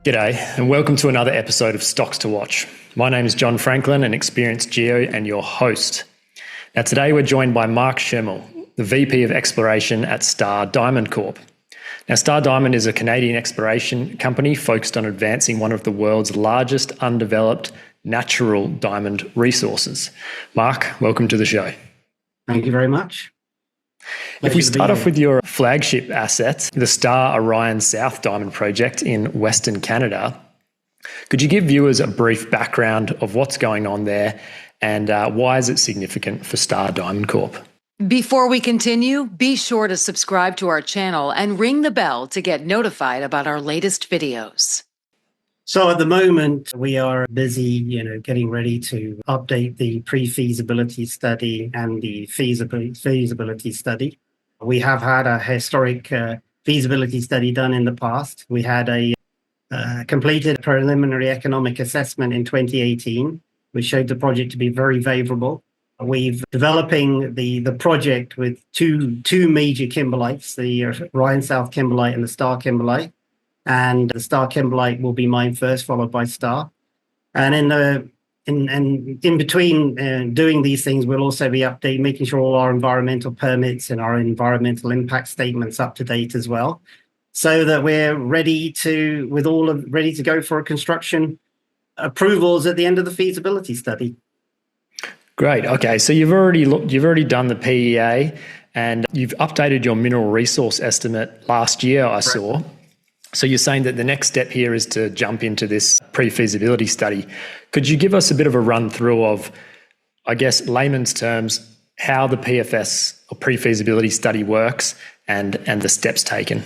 G'day, and welcome to another episode of Stocks to Watch. My name is John Franklin, an experienced geo and your host. Now today we're joined by Mark Shimell, the VP of Exploration at Star-Diamond Corp. Now Star-Diamond is a Canadian exploration company focused on advancing one of the world's largest undeveloped natural diamond resources. Mark, welcome to the show. Thank you very much. If we start off with your flagship asset, the Star-Orion South Diamond Project in Western Canada, could you give viewers a brief background of what's going on there and why is it significant for Star-Diamond Corp? Before we continue, be sure to subscribe to our channel and ring the bell to get notified about our latest videos. So at the moment, we are busy, getting ready to update the pre-feasibility study and the feasibility study. We have had a historic feasibility study done in the past. We had a completed preliminary economic assessment in 2018, which showed the project to be very favorable. We've developing the project with two major kimberlites, the Orion South kimberlite and the Star kimberlite. And the Star kimberlite will be mined first, followed by Star. And in between doing these things, we'll also be making sure all our environmental permits and our environmental impact statements up to date as well, so that we're ready to go for construction approvals at the end of the feasibility study. Great. Okay, so you've already done the PEA, and you've updated your mineral resource estimate last year, I saw. So you're saying that the next step here is to jump into this pre-feasibility study. Could you give us a bit of a run through of, I guess, layman's terms, how the PFS or pre-feasibility study works and the steps taken?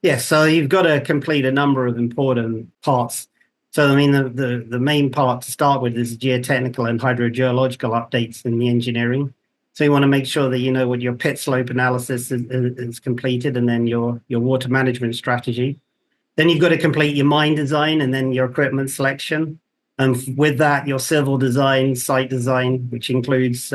Yes, so you've got to complete a number of important parts. So, the main part to start with is geotechnical and hydrogeological updates in the engineering. So you want to make sure that you know what your pit slope analysis is completed, and then your water management strategy. Then you've got to complete your mine design and then your equipment selection. And with that, your civil design, site design, which includes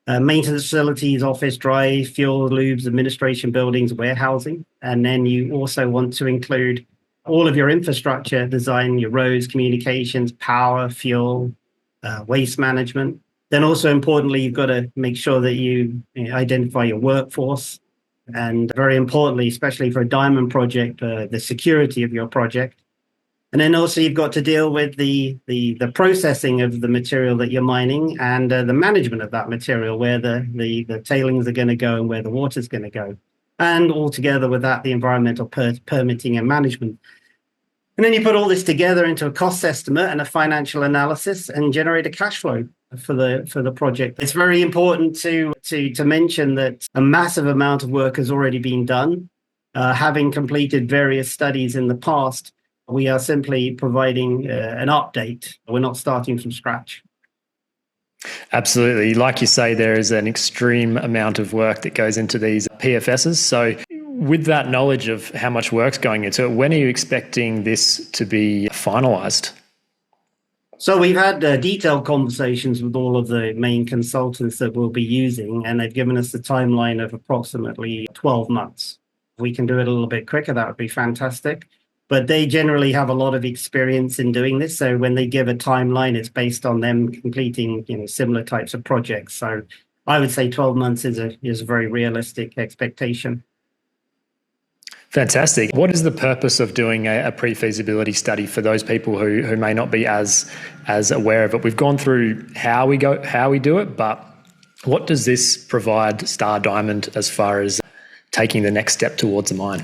maintenance facilities, office drive, fuel loops, administration buildings, warehousing. And then you also want to include all of your infrastructure design, your roads, communications, power, fuel, waste management. Then also importantly, you've got to make sure that you identify your workforce. And very importantly, especially for a diamond project, the security of your project. And then also you've got to deal with the processing of the material that you're mining and the management of that material, where the tailings are going to go and where the water's going to go. And altogether with that, the environmental permitting and management. And then you put all this together into a cost estimate and a financial analysis and generate a cash flow for the project. It's very important to mention that a massive amount of work has already been done. Having completed various studies in the past, we are simply providing an update. We're not starting from scratch. Absolutely. Like you say, there is an extreme amount of work that goes into these PFSs. So with that knowledge of how much work's going into it, when are you expecting this to be finalised? So we've had detailed conversations with all of the main consultants that we'll be using, and they've given us the timeline of approximately 12 months. If we can do it a little bit quicker, that would be fantastic. But they generally have a lot of experience in doing this. So when they give a timeline, it's based on them completing similar types of projects. So I would say 12 months is a very realistic expectation. Fantastic. What is the purpose of doing a pre-feasibility study for those people who may not be as aware of it? We've gone through how we do it, but what does this provide Star-Diamond as far as taking the next step towards a mine?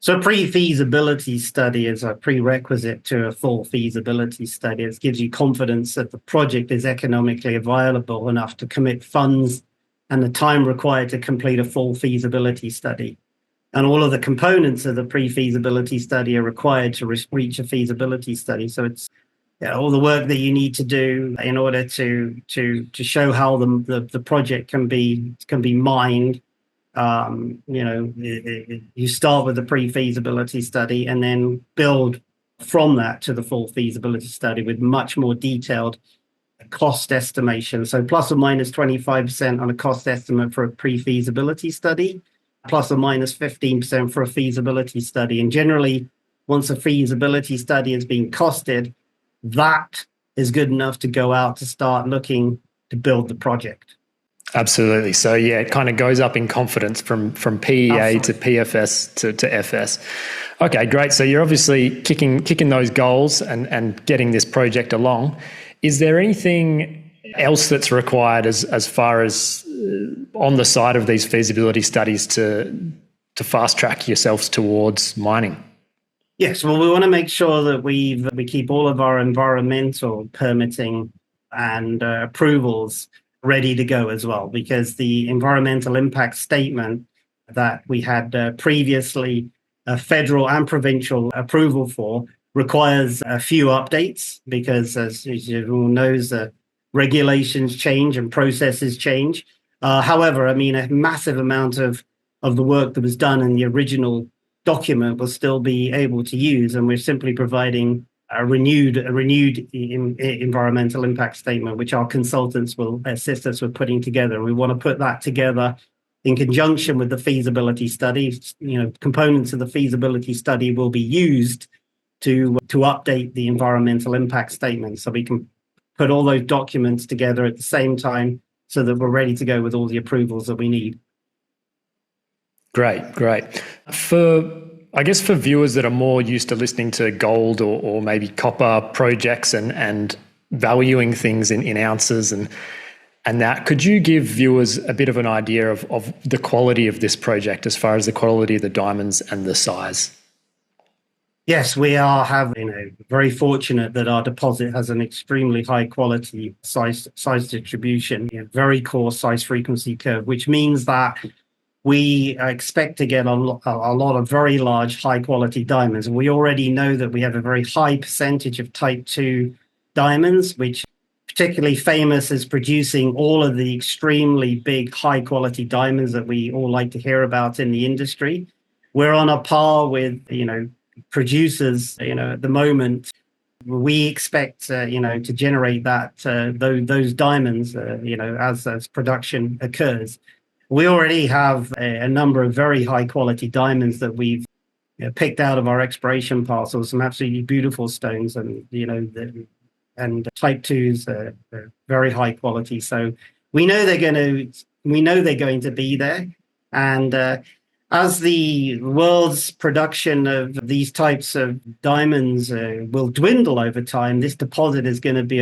So pre-feasibility study is a prerequisite to a full feasibility study. It gives you confidence that the project is economically viable enough to commit funds and the time required to complete a full feasibility study. And all of the components of the pre-feasibility study are required to reach a feasibility study. So it's all the work that you need to do in order to show how the project can be mined. You start with the pre-feasibility study and then build from that to the full feasibility study with much more detailed cost estimation. So plus or minus 25% on a cost estimate for a pre-feasibility study, plus or minus 15% for a feasibility study. And generally, once a feasibility study has been costed, that is good enough to go out to start looking to build the project. Absolutely. So yeah, it kind of goes up in confidence from PEA Absolutely. to PFS to FS. Okay, great. So you're obviously kicking those goals and getting this project along. Is there anything else that's required as far as on the side of these feasibility studies to fast track yourselves towards mining? Yes, well, we want to make sure that we keep all of our environmental permitting and approvals ready to go as well, because the environmental impact statement that we had previously federal and provincial approval for requires a few updates, because as everyone knows, regulations change and processes change. However, I mean, a massive amount of the work that was done in the original document will still be able to use, and we're simply providing a renewed environmental impact statement, which our consultants will assist us with putting together. And we want to put that together in conjunction with the feasibility study. Components of the feasibility study will be used to update the environmental impact statement, so we can put all those documents together at the same time, so that we're ready to go with all the approvals that we need. Great. I guess for viewers that are more used to listening to gold or maybe copper projects and valuing things in ounces and that, could you give viewers a bit of an idea of the quality of this project as far as the quality of the diamonds and the size? Yes, we are very fortunate that our deposit has an extremely high quality size distribution, very coarse size frequency curve, which means that we expect to get a lot of very large, high-quality diamonds. We already know that we have a very high percentage of Type 2 diamonds, which particularly famous as producing all of the extremely big, high-quality diamonds that we all like to hear about in the industry. We're on a par with, producers, at the moment. We expect, to generate those diamonds, as production occurs. We already have a number of very high quality diamonds that we've picked out of our exploration parcels, some absolutely beautiful stones, and and Type 2s are very high quality. So we know they're going to be there, and as the world's production of these types of diamonds will dwindle over time, this deposit is going to be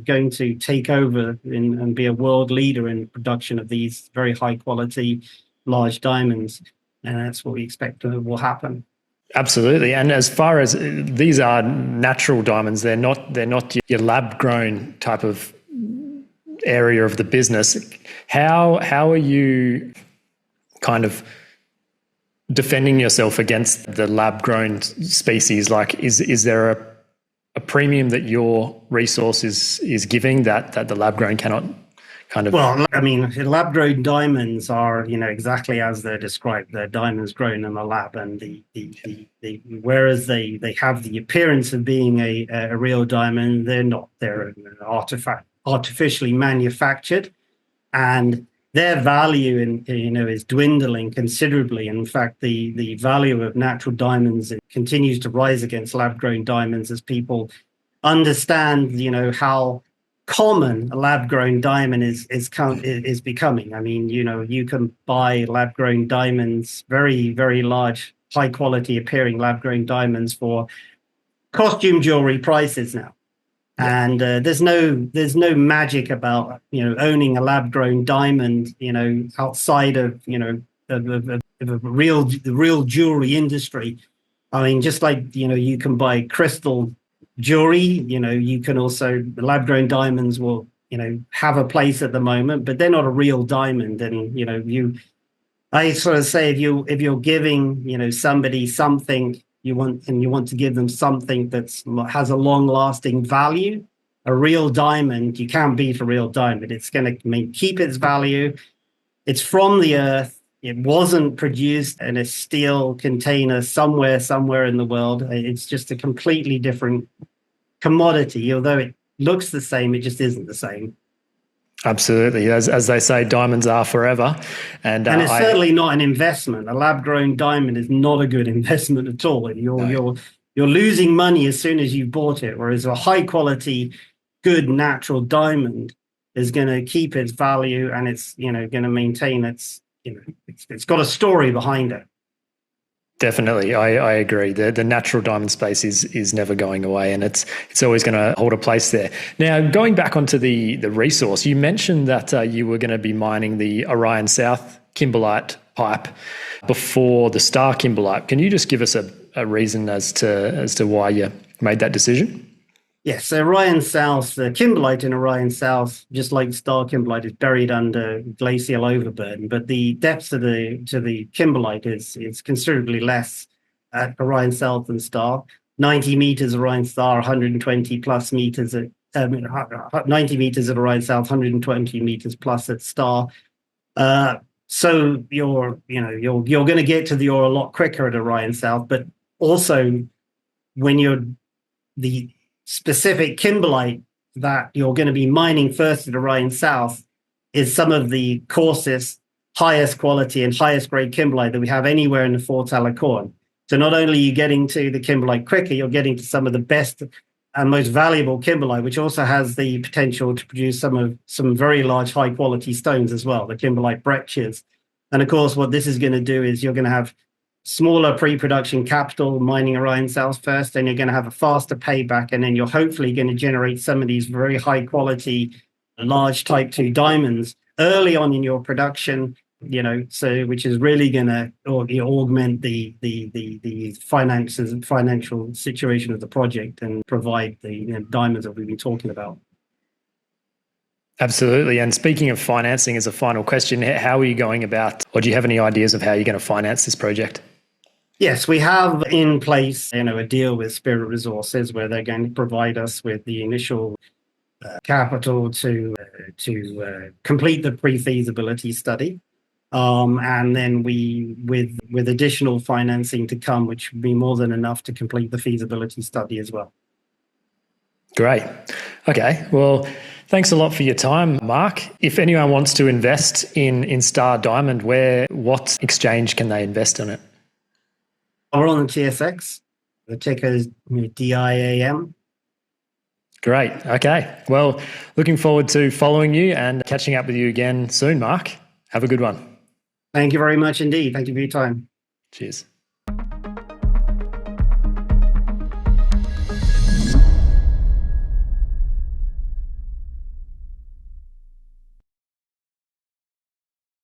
going to take over and be a world leader in production of these very high quality large diamonds, and that's what we expect will happen. Absolutely. And as far as these are natural diamonds, they're not your lab grown type of area of the business. How are you kind of defending yourself against the lab-grown species? Like, is there a premium that your resource is giving that the lab-grown cannot kind of? Well, I mean, lab-grown diamonds are, exactly as they're described. They're diamonds grown in the lab, and whereas they have the appearance of being a real diamond, they're not. They're artificially manufactured, and their value is dwindling considerably. In fact, the value of natural diamonds continues to rise against lab-grown diamonds as people understand, how common a lab-grown diamond is becoming. I mean, you can buy lab-grown diamonds, very, very large, high-quality appearing lab-grown diamonds for costume jewelry prices now. And there's no magic about owning a lab-grown diamond outside of the real jewelry industry. I mean, just like you can buy crystal jewelry, you can also, the lab-grown diamonds will have a place at the moment, but they're not a real diamond. And I sort of say, if you're giving somebody something, you want to give them something that has a long-lasting value. A real diamond, you can't beat a real diamond. It's going to keep its value. It's from the earth. It wasn't produced in a steel container somewhere in the world. It's just a completely different commodity. Although it looks the same, it just isn't the same. Absolutely. As they say, diamonds are forever. And it's certainly not an investment. A lab-grown diamond is not a good investment at all. You're you're losing money as soon as you've bought it, whereas a high quality, good natural diamond is going to keep its value, and it's, you know, going to maintain its, you know, it's got a story behind it. Definitely, I agree. The natural diamond space is never going away, and it's always going to hold a place there. Now, going back onto the resource, you mentioned that you were going to be mining the Orion South kimberlite pipe before the Star kimberlite. Can you just give us a reason as to why you made that decision? Yes, so Orion South, the kimberlite in Orion South, just like Star kimberlite, is buried under glacial overburden, but the depth to the kimberlite is considerably less at Orion South than Star. 90 meters Orion Star, 120 plus meters at 90 meters at Orion South, 120 meters plus at Star. So you're going to get to the ore a lot quicker at Orion South, but also when the specific kimberlite that you're going to be mining first at Orion South is some of the coarsest, highest quality and highest grade kimberlite that we have anywhere in the Fort Alacorn. So not only are you getting to the kimberlite quicker, you're getting to some of the best and most valuable kimberlite, which also has the potential to produce some very large, high quality stones as well, the kimberlite breccias. And of course, what this is going to do is you're going to have smaller pre-production capital mining Orion South first, and you're going to have a faster payback, and then you're hopefully going to generate some of these very high quality, large type 2 diamonds early on in your production, you know, so which is really going to augment the finances and financial situation of the project and provide the diamonds that we've been talking about. Absolutely. And speaking of financing, as a final question, how are you going about, or do you have any ideas of how you're going to finance this project? Yes, we have in place, you know, a deal with Spirit Resources where they're going to provide us with the initial capital to complete the pre-feasibility study, and then with additional financing to come, which would be more than enough to complete the feasibility study as well. Great. Okay. Well, thanks a lot for your time, Mark. If anyone wants to invest in Star Diamond, what exchange can they invest in it? We're on the TSX. The ticker is DIAM. Great. Okay. Well, looking forward to following you and catching up with you again soon, Mark. Have a good one. Thank you very much indeed. Thank you for your time. Cheers.